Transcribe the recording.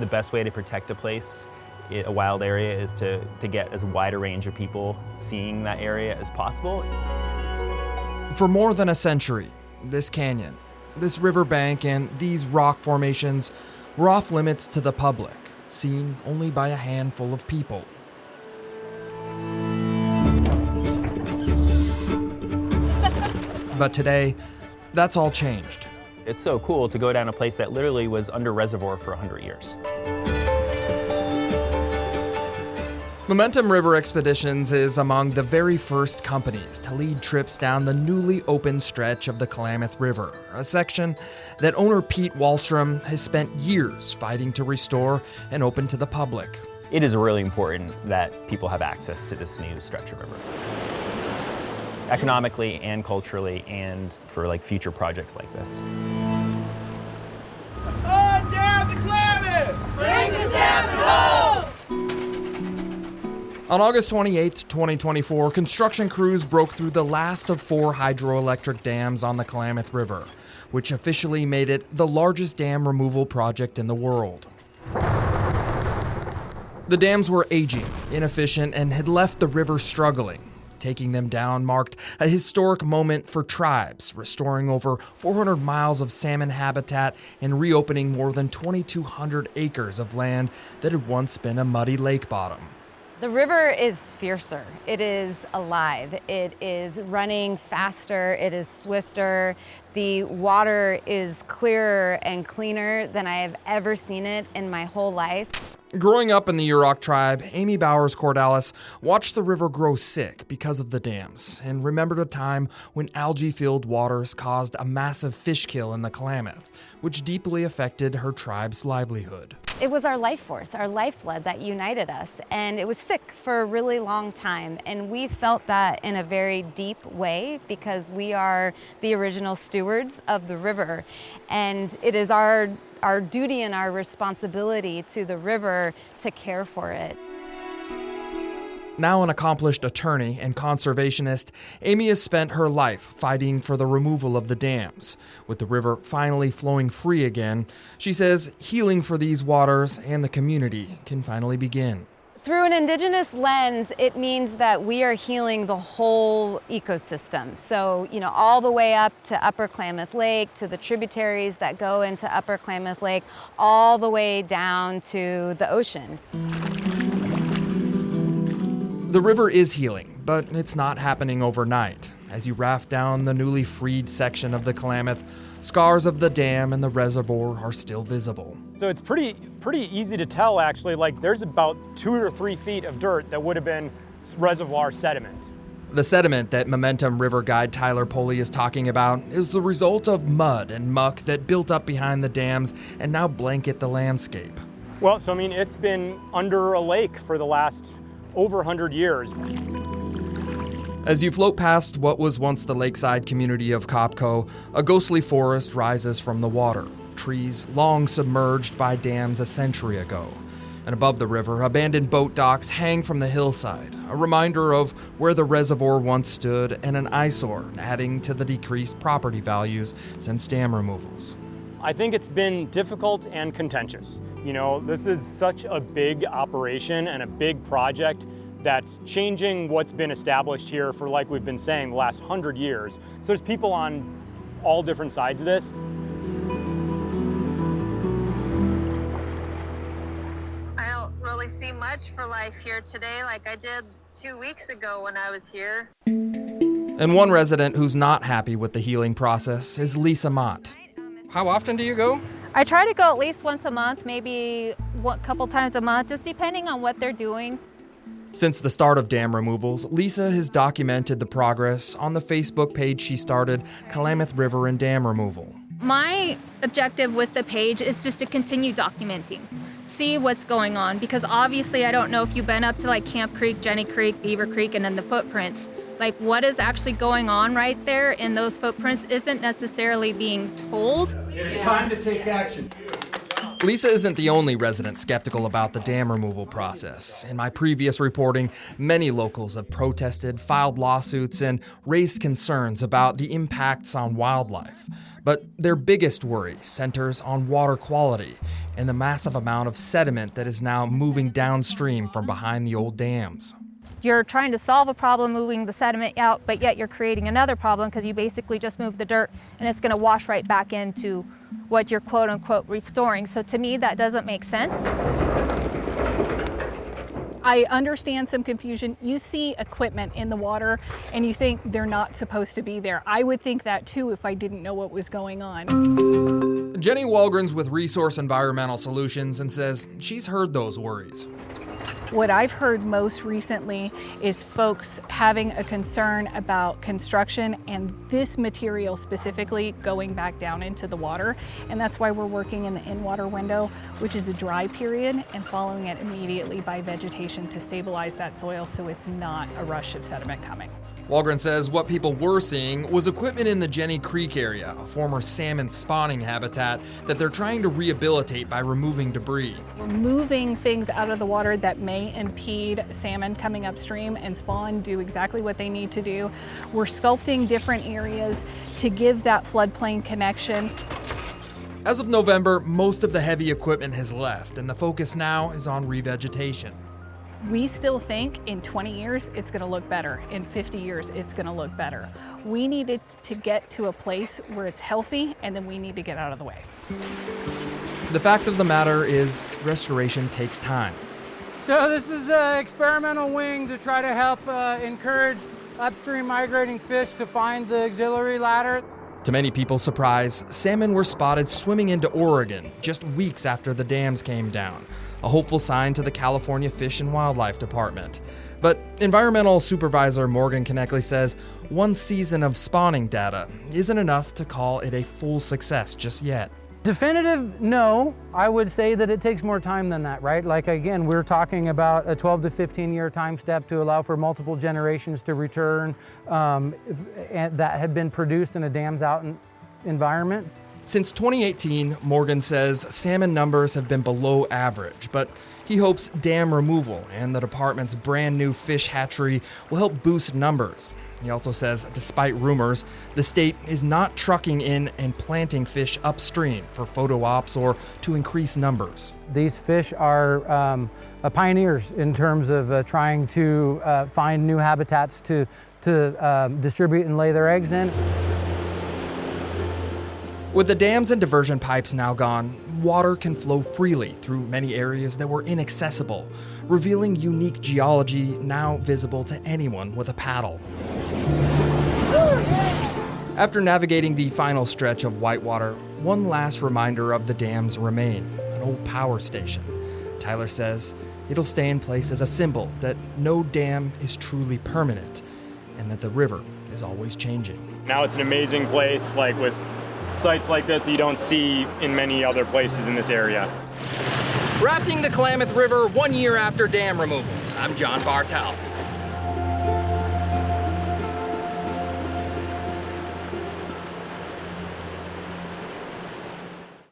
The best way to protect a place, a wild area, is to get as wide a range of people seeing that area as possible. For more than a century, this canyon, this riverbank, and these rock formations were off limits to the public, seen only by a handful of people. But today, that's all changed. It's so cool to go down a place that literally was under reservoir for 100 years. Momentum River Expeditions is among the very first companies to lead trips down the newly opened stretch of the Klamath River, a section that owner Pete Wallstrom has spent years fighting to restore and open to the public. It is really important that people have access to this new stretch of river, economically and culturally, and for future projects like this. Down the Klamath! Bring the salmon home! On August 28, 2024, construction crews broke through the last of 4 hydroelectric dams on the Klamath River, which officially made it the largest dam removal project in the world. The dams were aging, inefficient, and had left the river struggling. Taking them down marked a historic moment for tribes, restoring over 400 miles of salmon habitat and reopening more than 2,200 acres of land that had once been a muddy lake bottom. The river is fiercer. It is alive. It is running faster. It is swifter. The water is clearer and cleaner than I have ever seen it in my whole life. Growing up in the Yurok tribe, Amy Bowers-Cordalis watched the river grow sick because of the dams and remembered a time when algae-filled waters caused a massive fish kill in the Klamath, which deeply affected her tribe's livelihood. It was our life force, our lifeblood that united us, and it was sick for a really long time. And we felt that in a very deep way because we are the original stewards of the river. And it is our duty and our responsibility to the river to care for it. Now an accomplished attorney and conservationist, Amy has spent her life fighting for the removal of the dams. With the river finally flowing free again, she says healing for these waters and the community can finally begin. Through an Indigenous lens, it means that we are healing the whole ecosystem. So, all the way up to Upper Klamath Lake, to the tributaries that go into Upper Klamath Lake, all the way down to the ocean. The river is healing, but it's not happening overnight. As you raft down the newly freed section of the Klamath, scars of the dam and the reservoir are still visible. So it's pretty easy to tell, actually. There's about 2 or 3 feet of dirt that would have been reservoir sediment. The sediment that Momentum River guide Tyler Poley is talking about is the result of mud and muck that built up behind the dams and now blanket the landscape. Well, so it's been under a lake for the last over 100 years. As you float past what was once the lakeside community of Copco, a ghostly forest rises from the water, trees long submerged by dams a century ago. And above the river, abandoned boat docks hang from the hillside, a reminder of where the reservoir once stood and an eyesore adding to the decreased property values since dam removals. I think it's been difficult and contentious. This is such a big operation and a big project that's changing what's been established here for, like we've been saying, the last 100 years. So there's people on all different sides of this. I don't really see much for life here today like I did 2 weeks ago when I was here. And one resident who's not happy with the healing process is Lisa Mott. How often do you go? I try to go at least once a month, maybe a couple times a month, just depending on what they're doing. Since the start of dam removals, Lisa has documented the progress on the Facebook page she started, Klamath River and Dam Removal. My objective with the page is just to continue documenting, see what's going on, because obviously I don't know if you've been up to Camp Creek, Jenny Creek, Beaver Creek, and then the footprints. What is actually going on right there in those footprints isn't necessarily being told. It's time to take action. Lisa isn't the only resident skeptical about the dam removal process. In my previous reporting, many locals have protested, filed lawsuits, and raised concerns about the impacts on wildlife. But their biggest worry centers on water quality and the massive amount of sediment that is now moving downstream from behind the old dams. You're trying to solve a problem moving the sediment out, but yet you're creating another problem because you basically just moved the dirt and it's going to wash right back into what you're quote unquote restoring. So to me, that doesn't make sense. I understand some confusion. You see equipment in the water and you think they're not supposed to be there. I would think that too if I didn't know what was going on. Jenny Walgren's with Resource Environmental Solutions and says she's heard those worries. What I've heard most recently is folks having a concern about construction and this material specifically going back down into the water. And that's why we're working in the in-water window, which is a dry period, and following it immediately by vegetation to stabilize that soil so it's not a rush of sediment coming. Walgren says what people were seeing was equipment in the Jenny Creek area, a former salmon spawning habitat that they're trying to rehabilitate by removing debris. We're moving things out of the water that may impede salmon coming upstream and spawn do exactly what they need to do. We're sculpting different areas to give that floodplain connection. As of November, most of the heavy equipment has left, and the focus now is on revegetation. We still think in 20 years it's going to look better. In 50 years it's going to look better. We needed to get to a place where it's healthy, and then we need to get out of the way. The fact of the matter is restoration takes time. So this is an experimental wing to try to help encourage upstream migrating fish to find the auxiliary ladder. To many people's surprise, salmon were spotted swimming into Oregon just weeks after the dams came down, a hopeful sign to the California Fish and Wildlife Department. But environmental supervisor Morgan Kneckley says one season of spawning data isn't enough to call it a full success just yet. Definitive, no. I would say that it takes more time than that, right? Like again, we're talking about a 12 to 15 year time step to allow for multiple generations to return that had been produced in a dams out environment. Since 2018, Morgan says salmon numbers have been below average, but he hopes dam removal and the department's brand new fish hatchery will help boost numbers. He also says, despite rumors, the state is not trucking in and planting fish upstream for photo ops or to increase numbers. These fish are pioneers in terms of trying to find new habitats to distribute and lay their eggs in. With the dams and diversion pipes now gone, water can flow freely through many areas that were inaccessible, revealing unique geology now visible to anyone with a paddle. After navigating the final stretch of whitewater, one last reminder of the dams remain, an old power station. Tyler says it'll stay in place as a symbol that no dam is truly permanent and that the river is always changing. Now it's an amazing place, like with sites like this that you don't see in many other places in this area. Rafting the Klamath River 1 year after dam removals, I'm John Bartel.